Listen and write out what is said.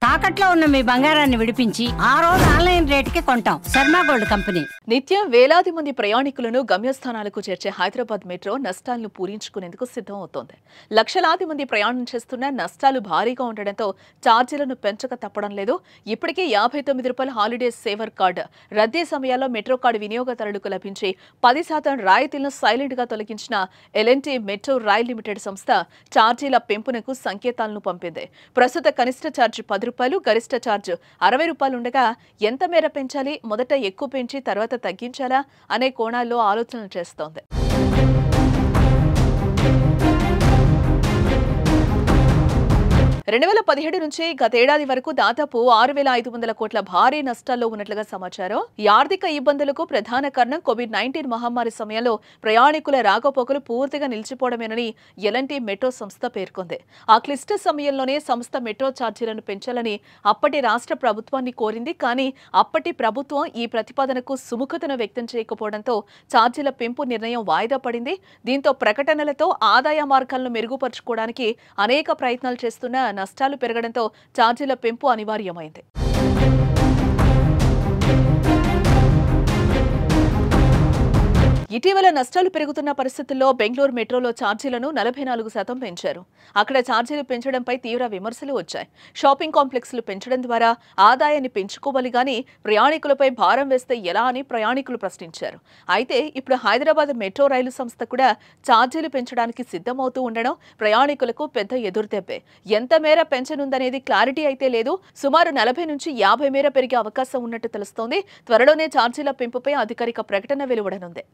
తాకట్లో ఉన్న మీ బంగారాన్ని విడిపించి ఆ రోజు ఆన్లైన్ రేటుకి కొంటాం. Sharma gold company. నిత్యం వేలాది మంది ప్రయాణికులను గమ్యస్థానాలకు చేర్చే హైదరాబాద్ మెట్రో నష్టాలను పూరించుకునేందుకు సిద్ధం అవుతోంది. లక్షలాది మంది ప్రయాణం చేస్తున్న నష్టాలు భారీగా ఉండడంతో ఛార్జీలను పెంచక తప్పడం లేదు. ఇప్పటికే ₹59 హాలిడేస్ సేవర్ కార్డు రద్దీ సమయాల్లో మెట్రో కార్డు వినియోగదారులకు లభించి 10% రాయితీలను సైలెంట్ గా తొలగించిన ఎల్ఎన్టీ మెట్రో రైల్ లిమిటెడ్ సంస్థ ఛార్జీల పెంపునకు సంకేతాలను పంపింది. ప్రస్తుత కనిష్ట ఛార్జ్ ₹10, గరిష్ట ఛార్జ్ ₹60 ఉండగా ఎంత మేర పెంచాలి, మొదట ఎక్కువ పెంచి తర్వాత తగ్గించాలా అనే కోణాల్లో ఆలోచనలు చేస్తోంది. 2017 నుంచి గతేడాది వరకు దాదాపు 6,500 కోట్ల భారీ నష్టాల్లో ఉన్నట్లుగా సమాచారం. ఈ ఆర్థిక ఇబ్బందులకు ప్రధాన కారణం కోవిడ్-19 మహమ్మారి సమయంలో ప్రయాణికుల రాకపోకలు పూర్తిగా నిలిచిపోవడమేనని ఎల్ఎన్టీ మెట్రో సంస్థ పేర్కొంది. ఆ క్లిష్ట సమయంలోనే సంస్థ మెట్రో ఛార్జీలను పెంచాలని అప్పటి రాష్ట్ర ప్రభుత్వాన్ని కోరింది. కానీ అప్పటి ప్రభుత్వం ఈ ప్రతిపాదనకు సుముఖతను వ్యక్తం చేయకపోవడంతో ఛార్జీల పెంపు నిర్ణయం వాయిదా పడింది. దీంతో ప్రకటనలతో ఆదాయ మార్గాలను మెరుగుపరుచుకోవడానికి అనేక ప్రయత్నాలు చేస్తున్న నష్టాలు పెరగడంతో ఛార్జీల పెంపు అనివార్యమైంది. ఇటీవల నష్టాలు పెరుగుతున్న పరిస్థితుల్లో బెంగళూరు మెట్రోలో ఛార్జీలను 44% పెంచారు. అక్కడ ఛార్జీలు పెంచడంపై తీవ్ర విమర్శలు వచ్చాయి. షాపింగ్ కాంప్లెక్స్లు పెంచడం ద్వారా ఆదాయాన్ని పెంచుకోవాలి గానీ ప్రయాణికులపై భారం వేస్తే ఎలా అని ప్రయాణికులు ప్రశ్నించారు. అయితే ఇప్పుడు హైదరాబాద్ మెట్రో రైలు సంస్థ కూడా ఛార్జీలు పెంచడానికి సిద్ధమవుతూ ఉండడం ప్రయాణికులకు పెద్ద ఎదురుదెబ్బే. ఎంత మేర పెంచనుందనేది క్లారిటీ అయితే లేదు. సుమారు 40 నుంచి 50 మేర పెరిగే అవకాశం ఉన్నట్టు తెలుస్తోంది. త్వరలోనే ఛార్జీల పెంపుపై అధికారిక ప్రకటన వెలువడనుంది.